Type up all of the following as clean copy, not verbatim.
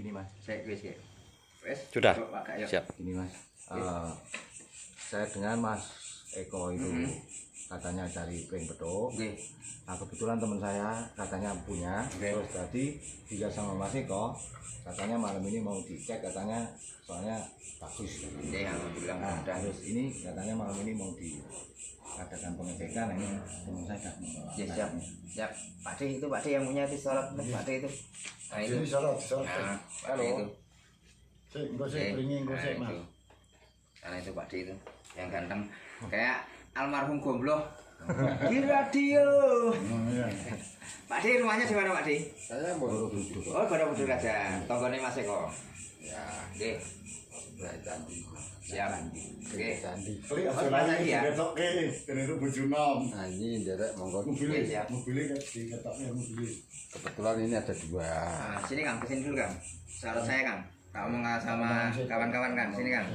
Gini Mas. Sudah. Siap. Gini Mas. Saya dengar Mas Eko itu katanya cari pring petuk. Nah kebetulan teman saya katanya punya. Terus tadi juga sama Mas Eko katanya malam ini mau dicek, katanya soalnya bagus. Nah, terus ini katanya malam ini mau diadakan pengecekan. Ini teman saya nggak membawa. Siap. Siap. Pak D itu, Pak D yang punya disorot, Pak D itu. Nah itu. Disorot. Nah, Pak D itu. Mas. Karena itu Pak D itu yang ganteng kayak almarhum Gombloh di radio. Pak D rumahnya di mana Pak D? Saya Borobudur. Oh, Borobudur aja. Tonggone Mas Eko. Ya, oke. Candi. Siap. Oke. Candi. Klik aja lagi ya. Diketokke kene bojo nom. Nah ini derek monggo. Mobil Siap. mobil kan diketokke mobil. Kebetulan ini ada dua. Nah, sini Kang, kesini dulu Kang. Salah saya Kang. Tak omong sama kawan-kawan Kang, sini Kang.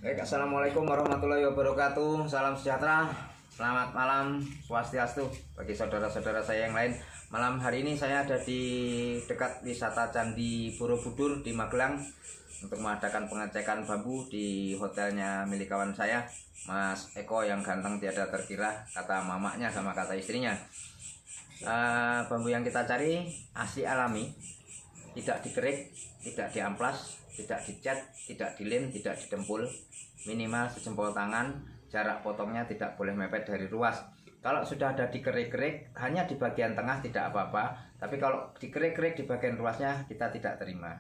Baik, assalamualaikum warahmatullahi wabarakatuh. Salam sejahtera. Selamat malam, swastiastu bagi saudara-saudara saya yang lain. Malam hari ini saya ada di dekat wisata Candi Borobudur di Magelang untuk mengadakan pengecekan bambu di hotelnya milik kawan saya, Mas Eko yang ganteng tiada terkira, kata mamanya sama kata istrinya. Bambu yang kita cari asli alami, tidak dikerik, tidak diamplas, tidak dicat, tidak dilem, tidak didempul, minimal sejempol tangan. Jarak potongnya tidak boleh mepet dari ruas. Kalau sudah ada dikerik-kerik hanya di bagian tengah tidak apa-apa, tapi kalau dikerik-kerik di bagian ruasnya kita tidak terima.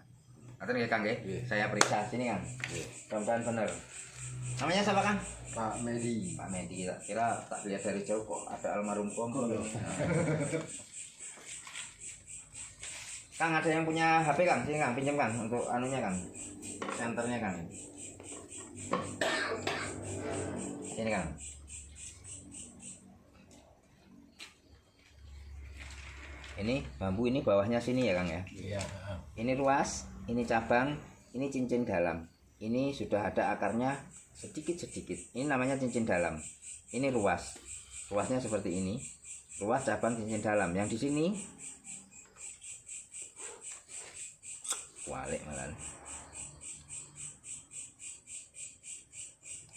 Nanti nih Kang, saya periksa sini Kang. Mudah-mudahan benar. Namanya siapa Kang? Pak Medi. Pak Medi. Kira tak lihat dari jauh kok ada almarhum Kompol. Kang, ada yang punya HP Kang? Sini Kang, pinjam Kang untuk anunya Kang. Senternya Kang. Sini Kang. Ini bambu ini bawahnya sini ya Kang ya. Iya. Ini ruas, ini cabang, ini cincin dalam. Ini sudah ada akarnya sedikit-sedikit. Ini namanya cincin dalam. Ini ruas. Ruasnya seperti ini. Ruas, cabang, cincin dalam. Yang di sini walik malah.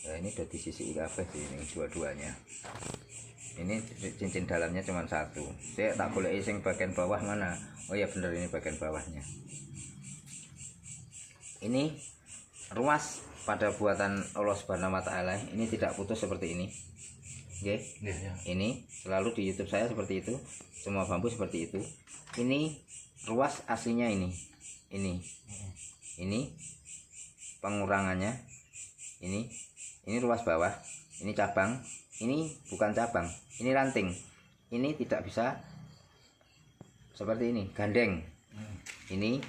Nah, ini udah di sisi kabeh ini dua-duanya. Ini cincin dalamnya cuma satu. Saya tak boleh iseng bagian bawah mana. Oh ya bener, ini bagian bawahnya. Ini ruas pada buatan Allah Subhanahu wa taala. Ini tidak putus seperti ini. Oke. Ini selalu di YouTube saya seperti itu. Semua bambu seperti itu. Ini ruas aslinya ini. Ini pengurangannya. Ini ruas bawah. Ini cabang. Ini bukan cabang, ini ranting. Ini tidak bisa seperti ini, gandeng. Ini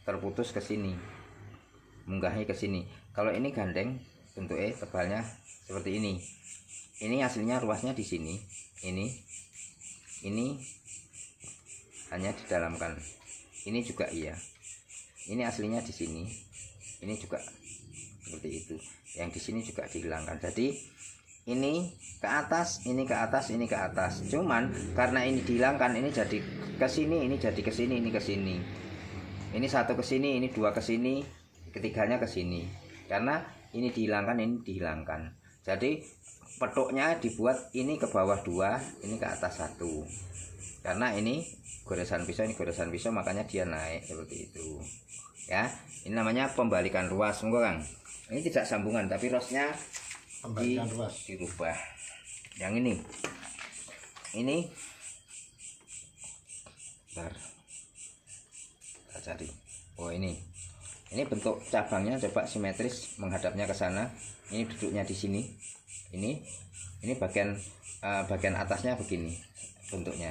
terputus ke sini, munggahnya ke sini. Kalau ini gandeng, bentuknya tebalnya seperti ini. Ini aslinya ruasnya di sini. Ini hanya didalamkan. Ini juga iya. Ini aslinya di sini. Ini juga seperti itu. Yang di sini juga dihilangkan. Jadi ini ke atas, ini ke atas, ini ke atas. Cuman karena ini dihilangkan, ini jadi ke sini, ini jadi ke sini, ini ke sini. Ini satu ke sini, ini dua ke sini, ketiganya ke sini. Karena ini dihilangkan, ini dihilangkan. Jadi petuknya dibuat ini ke bawah dua, ini ke atas satu. Karena ini goresan pisau, ini goresan pisau, makanya dia naik seperti itu. Ya, ini namanya pembalikan ruas, monggo Kang. Ini tidak sambungan, tapi rosnya dirubah. Yang ini bentar, kita cari. Oh ini bentuk cabangnya coba simetris menghadapnya ke sana. Ini duduknya di sini. Ini bagian atasnya begini bentuknya.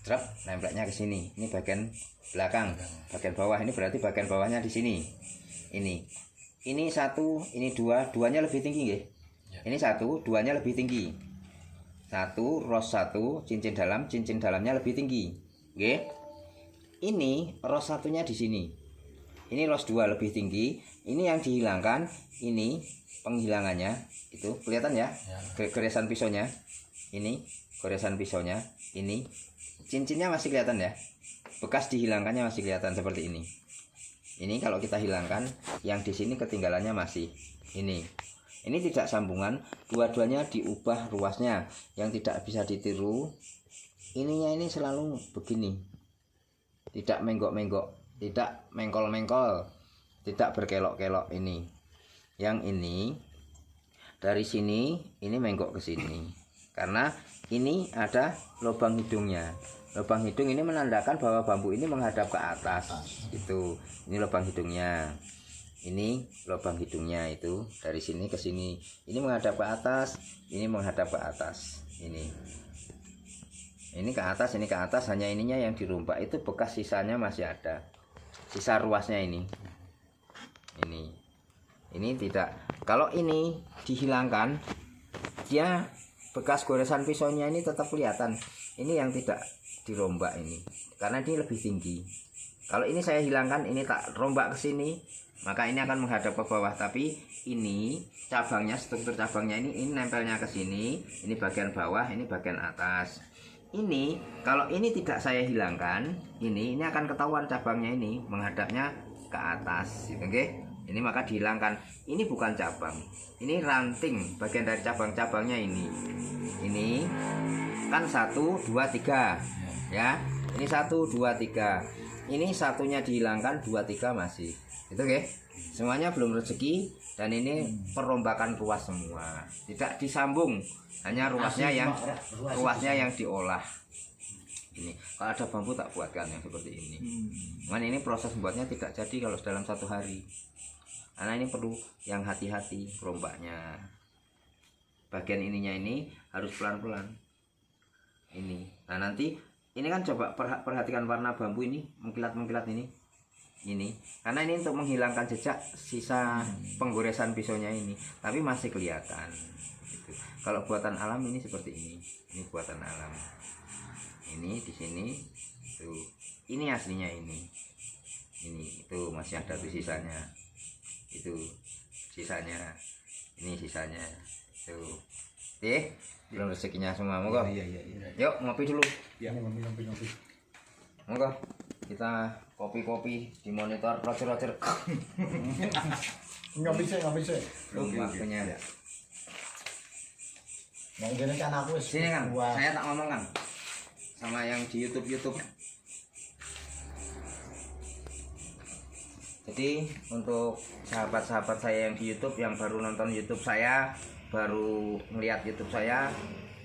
Drop nempelnya ke sini. Ini bagian belakang, bagian bawah. Ini berarti bagian bawahnya di sini. Ini satu, ini dua, duanya lebih tinggi nggih. Ini satu, duanya lebih tinggi. Satu, ros satu, cincin dalamnya lebih tinggi. Oke. Ini ros satunya di sini. Ini ros dua lebih tinggi. Ini yang dihilangkan. Ini penghilangannya. Itu kelihatan ya? Goresan pisaunya. Ini goresan pisaunya. Ini cincinnya masih kelihatan ya? bekas dihilangkannya masih kelihatan seperti ini. Ini kalau kita hilangkan, yang di sini ketinggalannya masih ini. Ini tidak sambungan, dua-duanya diubah ruasnya. Yang tidak bisa ditiru, ininya ini selalu begini, tidak menggok-menggok, tidak mengkol-mengkol, tidak berkelok-kelok. Ini yang ini dari sini ini menggok ke sini karena ini ada lubang hidungnya. Lubang hidung ini menandakan bahwa bambu ini menghadap ke atas. Itu ini lubang hidungnya, ini lubang hidungnya. Itu dari sini ke sini ini menghadap ke atas, ini menghadap ke atas. Ini ke atas, ini ke atas, hanya ininya yang dirombak. Itu bekas sisanya masih ada, sisa ruasnya ini tidak. Kalau ini dihilangkan, dia bekas goresan pisaunya ini tetap kelihatan. Ini yang tidak dirombak ini karena ini lebih tinggi. Kalau ini saya hilangkan, ini tak rombak ke sini, maka ini akan menghadap ke bawah. Tapi ini cabangnya, struktur cabangnya ini nempelnya ke sini. Ini bagian bawah, ini bagian atas. Ini kalau ini tidak saya hilangkan, ini akan ketahuan cabangnya ini menghadapnya ke atas, oke? Ini maka dihilangkan. Ini bukan cabang, ini ranting, bagian dari cabang-cabangnya ini. Ini kan 1, 2, 3 ya. Ini 1, 2, 3. Ini satunya dihilangkan, 2, 3 masih. Itu oke? Semuanya belum rezeki dan ini perombakan ruas semua. Tidak disambung, hanya ruasnya yang diolah. Ini kalau ada bambu tak buatkan yang seperti ini. Cuman ini proses membuatnya tidak jadi kalau dalam 1 hari. Karena ini perlu yang hati-hati rombaknya. Bagian ininya ini harus pelan-pelan. Ini. Nah, nanti ini kan coba perhatikan warna bambu ini, mengkilat-mengkilat ini. Karena ini untuk menghilangkan jejak sisa penggoresan pisaunya ini, tapi masih kelihatan. Gitu. Kalau buatan alam ini seperti ini. Ini buatan alam. Ini di sini tuh. Ini aslinya ini. Ini itu masih ada tuh sisanya. Itu sisanya, ini sisanya tuh. Belum rezekinya semua. Monggo. Iya. Yuk ngopi dulu. Ya, ngopi. Monggo kita kopi di monitor roger. Ngopi sih. Belum waktunya. Yang gini kan aku Sini kan, saya tak ngomong kan sama yang di YouTube. Jadi untuk sahabat-sahabat saya yang di YouTube, yang baru nonton YouTube saya, baru melihat YouTube saya,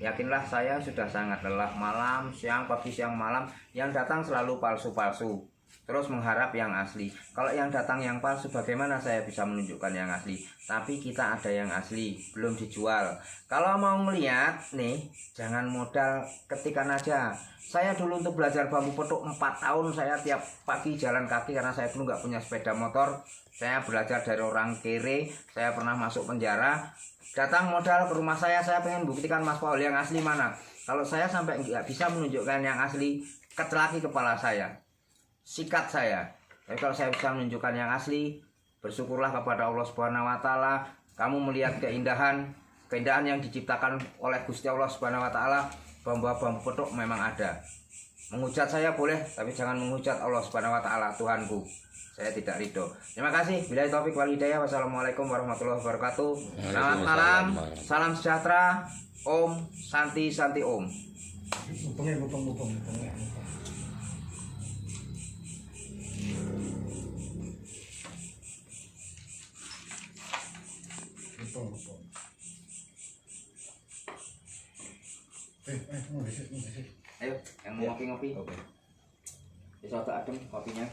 yakinlah saya sudah sangat lelah. Malam, siang, pagi, siang, malam, yang datang selalu palsu-palsu, terus mengharap yang asli. Kalau yang datang yang palsu, bagaimana saya bisa menunjukkan yang asli? Tapi kita ada yang asli, belum dijual. Kalau mau melihat nih, jangan modal ketikan aja. Saya dulu untuk belajar bambu petuk 4 tahun, saya tiap pagi jalan kaki karena saya dulu nggak punya sepeda motor. Saya belajar dari orang kere, saya pernah masuk penjara. Datang modal ke rumah saya pengen buktikan Mas Paul yang asli mana. Kalau saya sampai nggak bisa menunjukkan yang asli, kecelaki kepala saya, sikat saya. Tapi kalau saya bisa menunjukkan yang asli, bersyukurlah kepada Allah Subhanahu wa taala. Kamu melihat keindahan yang diciptakan oleh Gusti Allah Subhanahu wa taala. Bambu petuk memang ada. Menghujat saya boleh, tapi jangan menghujat Allah Subhanahu wa taala, Tuhanku. Saya tidak ridho. Terima kasih. Billahi taufik wal hidayah. Wassalamualaikum warahmatullahi wabarakatuh. Selamat malam. Salam sejahtera. Om Santi Om. Ngupeng. Ayo, yang mau ngopi-ngopi. Bisa tak adem kopinya.